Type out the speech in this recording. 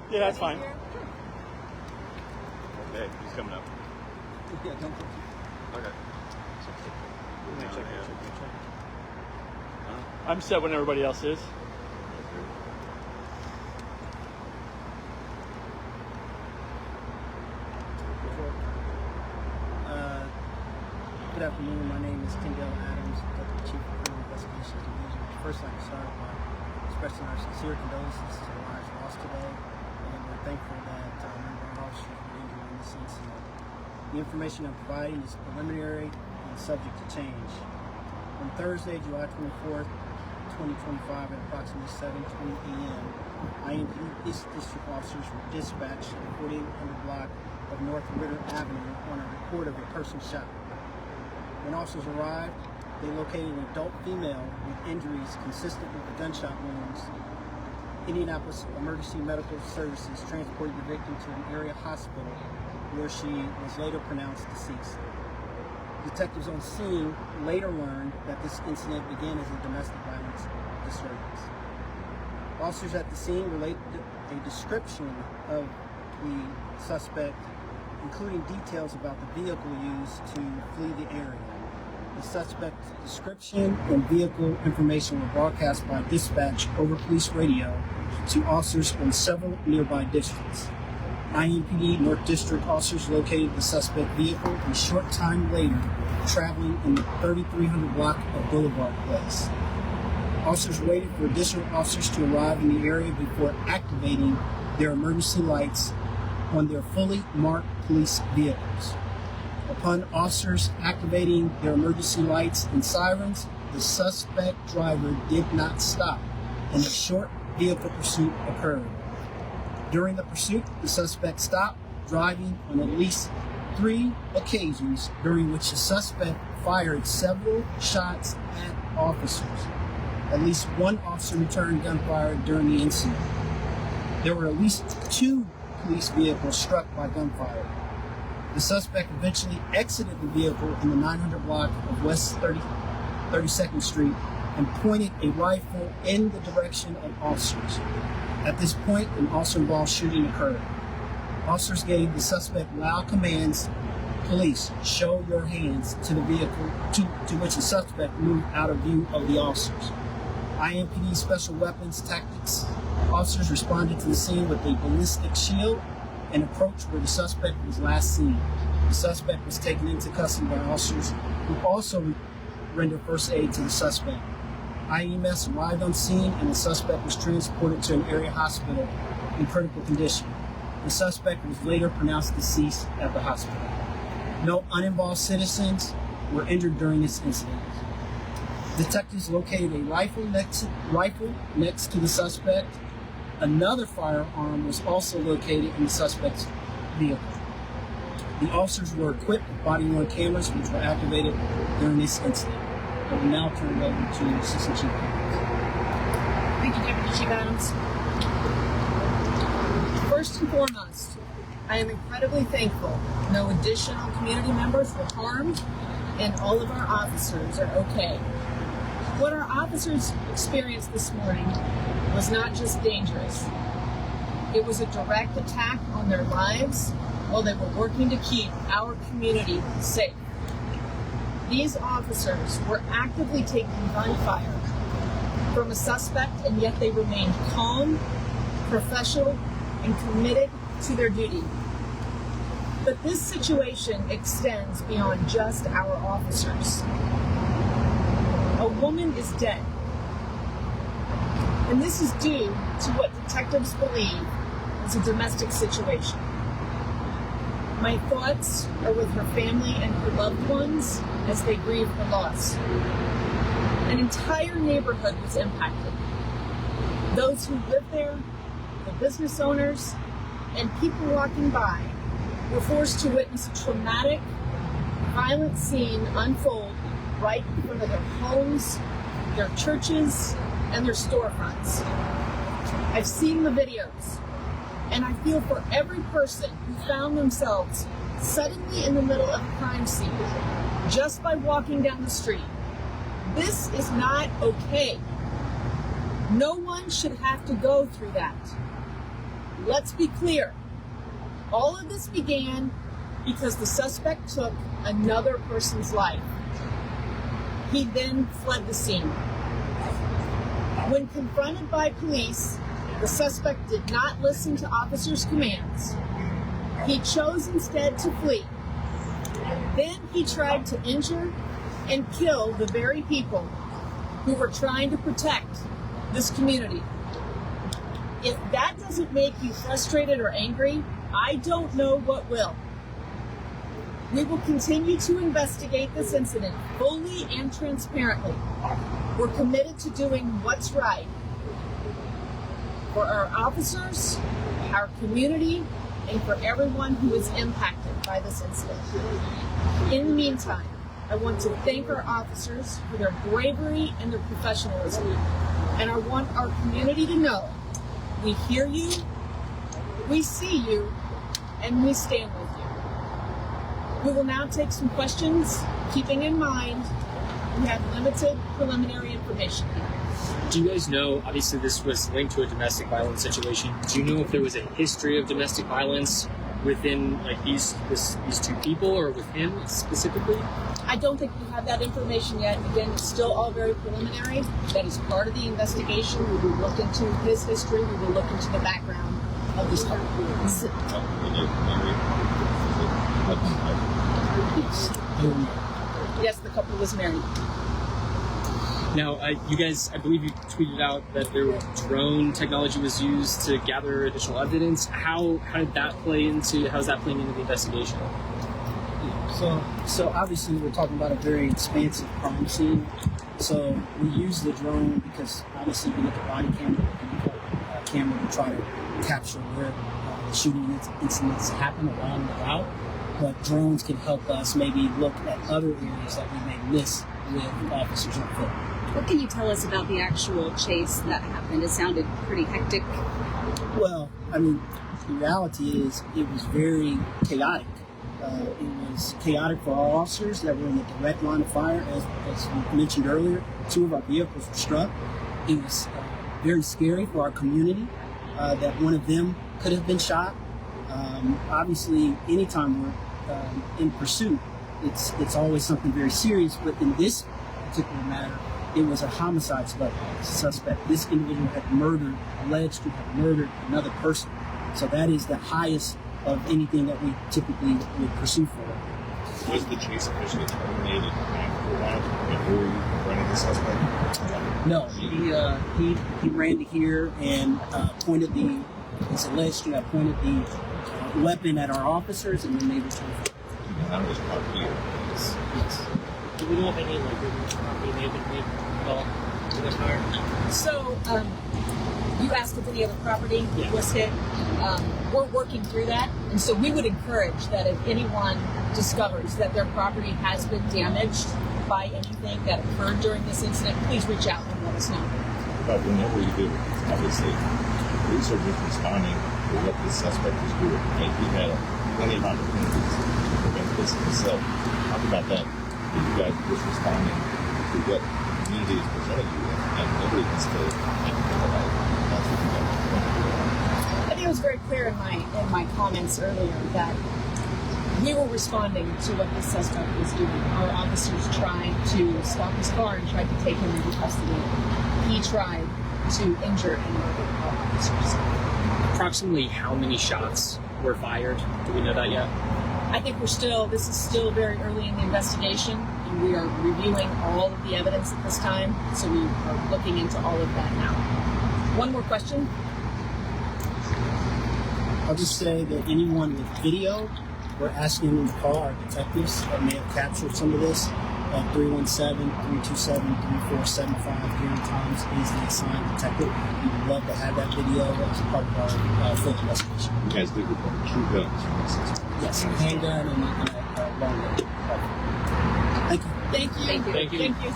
Yeah, that's fine. Hey, he's coming up. Yeah, don't put Okay. I'm set when everybody else is. Good afternoon. My name is Kendall Adams, Deputy Chief of Criminal Investigations Division. First, I'd like to start by expressing our sincere condolences to the lives lost today, and we're thankful that a member of our officers were injured in this incident. The information I'm providing is preliminary and subject to change. On Thursday, July 24th, 2025, at approximately 7:20 a.m., IMPD East District officers were dispatched to the 4800 block of North Ritter Avenue on a report of a person shot. When officers arrived, they located an adult female with injuries consistent with the gunshot wounds. Indianapolis Emergency Medical Services transported the victim to an area hospital where she was later pronounced deceased. Detectives on scene later learned that this incident began as a domestic violence disturbance. Officers at the scene related a description of the suspect, including details about the vehicle used to flee the area. The suspect's description and vehicle information were broadcast by dispatch over police radio to officers on several nearby districts. IMPD North District officers located the suspect vehicle a short time later, traveling in the 3300 block of Boulevard Place. Officers waited for additional officers to arrive in the area before activating their emergency lights on their fully marked police vehicles. Upon officers activating their emergency lights and sirens, the suspect driver did not stop, and a short vehicle pursuit occurred. During the pursuit, the suspect stopped driving on at least 3 occasions, during which the suspect fired several shots at officers. At least one officer returned gunfire during the incident. There were at least 2 police vehicles struck by gunfire. The suspect eventually exited the vehicle in the 900 block of West 32nd Street and pointed a rifle in the direction of officers. At this point, an officer-involved shooting occurred. Officers gave the suspect loud commands, "Police, show your hands," to the vehicle, to which the suspect moved out of view of the officers. IMPD Special Weapons Tactics officers responded to the scene with a ballistic shield and approached where the suspect was last seen. The suspect was taken into custody by officers who also rendered first aid to the suspect. IEMS arrived on scene and the suspect was transported to an area hospital in critical condition. The suspect was later pronounced deceased at the hospital. No uninvolved citizens were injured during this incident. Detectives located a rifle next to the suspect. Another firearm was also located in the suspect's vehicle. The officers were equipped with body-worn cameras, which were activated during this incident. I will now turn it over to Assistant Chief. Thank you, Deputy Chief Adams. First and foremost, I am incredibly thankful no additional community members were harmed and all of our officers are okay. What our officers experienced this morning was not just dangerous. It was a direct attack on their lives while they were working to keep our community safe. These officers were actively taking gunfire from a suspect, and yet they remained calm, professional, and committed to their duty. But this situation extends beyond just our officers. A woman is dead. And this is due to what detectives believe is a domestic situation. My thoughts are with her family and her loved ones as they grieve her loss. An entire neighborhood was impacted. Those who live there, the business owners, and people walking by were forced to witness a traumatic, violent scene unfold right in front of their homes, their churches, and their storefronts. I've seen the videos, and I feel for every person who found themselves suddenly in the middle of a crime scene just by walking down the street, This is not okay. No one should have to go through that. Let's be clear. All of this began because the suspect took another person's life. He then fled the scene. When confronted by police, the suspect did not listen to officers' commands. He chose instead to flee. Then he tried to injure and kill the very people who were trying to protect this community. If that doesn't make you frustrated or angry, I don't know what will. We will continue to investigate this incident fully and transparently. We're committed to doing what's right for our officers, our community, and for everyone who is impacted by this incident. In the meantime, I want to thank our officers for their bravery and their professionalism. And I want our community to know we hear you, we see you, and we stand with you. We will now take some questions, keeping in mind we have limited preliminary information. Do you guys know, obviously this was linked to a domestic violence situation, do you know if there was a history of domestic violence within like these two people or with him specifically? I don't think we have that information yet. Again, it's still all very preliminary. That is part of the investigation. We will look into his history. We will look into the background of this couple. Yes, the couple was married. Now, you guys, I believe you tweeted out that their drone technology was used to gather additional evidence. How did that play into, how's that playing into the investigation? So obviously we're talking about a very expansive crime scene. So we use the drone because obviously we look at body camera to try to capture where the shooting incidents happen along the route. But drones can help us maybe look at other areas that we may miss with officers on foot. What can you tell us about the actual chase that happened? It sounded pretty hectic. Well, I mean, the reality is it was very chaotic. It was chaotic for our officers that were in the direct line of fire. As we mentioned earlier, 2 of our vehicles were struck. It was very scary for our community that one of them could have been shot. Obviously, anytime we're in pursuit, it's always something very serious. But in this particular matter, it was a homicide suspect. This individual had alleged to have murdered another person. So that is the highest of anything that we typically would pursue for. Was the chase officially terminated after that? And were you confronting the suspect? No, he ran to here and pointed it's alleged to have pointed the weapon at our officers, and then they returned. That was part here. Yes. Do we know if any property may have been made at all to the fire? So, you asked if any other property was hit. We're working through that, and so we would encourage that if anyone discovers that their property has been damaged by anything that occurred during this incident, please reach out and let us know. But whenever you do, obviously, police are just responding to what the suspect is doing. And he had plenty of opportunities to prevent this himself. Talk about that. You guys are just responding to what the community is presenting you with, and nobody can stay anything about it. That's what you guys are doing. I think it was very clear in my comments earlier that we were responding to what the suspect was doing. Our officers tried to stop his car and tried to take him into custody. He tried to injure and murder our officers. Approximately how many shots were fired? Do we know that yet? I think this is still very early in the investigation, and we are reviewing all of the evidence at this time, so we are looking into all of that now. One more question? I'll just say that anyone with video, we're asking them to call our detectives that may have captured some of this at 317-327-3475 here in Times is the assigned detective. We would love to have that video as a part of our field investigation. You guys did report 2 guns, for instance. Yes, a handgun and a long gun. Thank you. Thank you. Thank you. Thank you.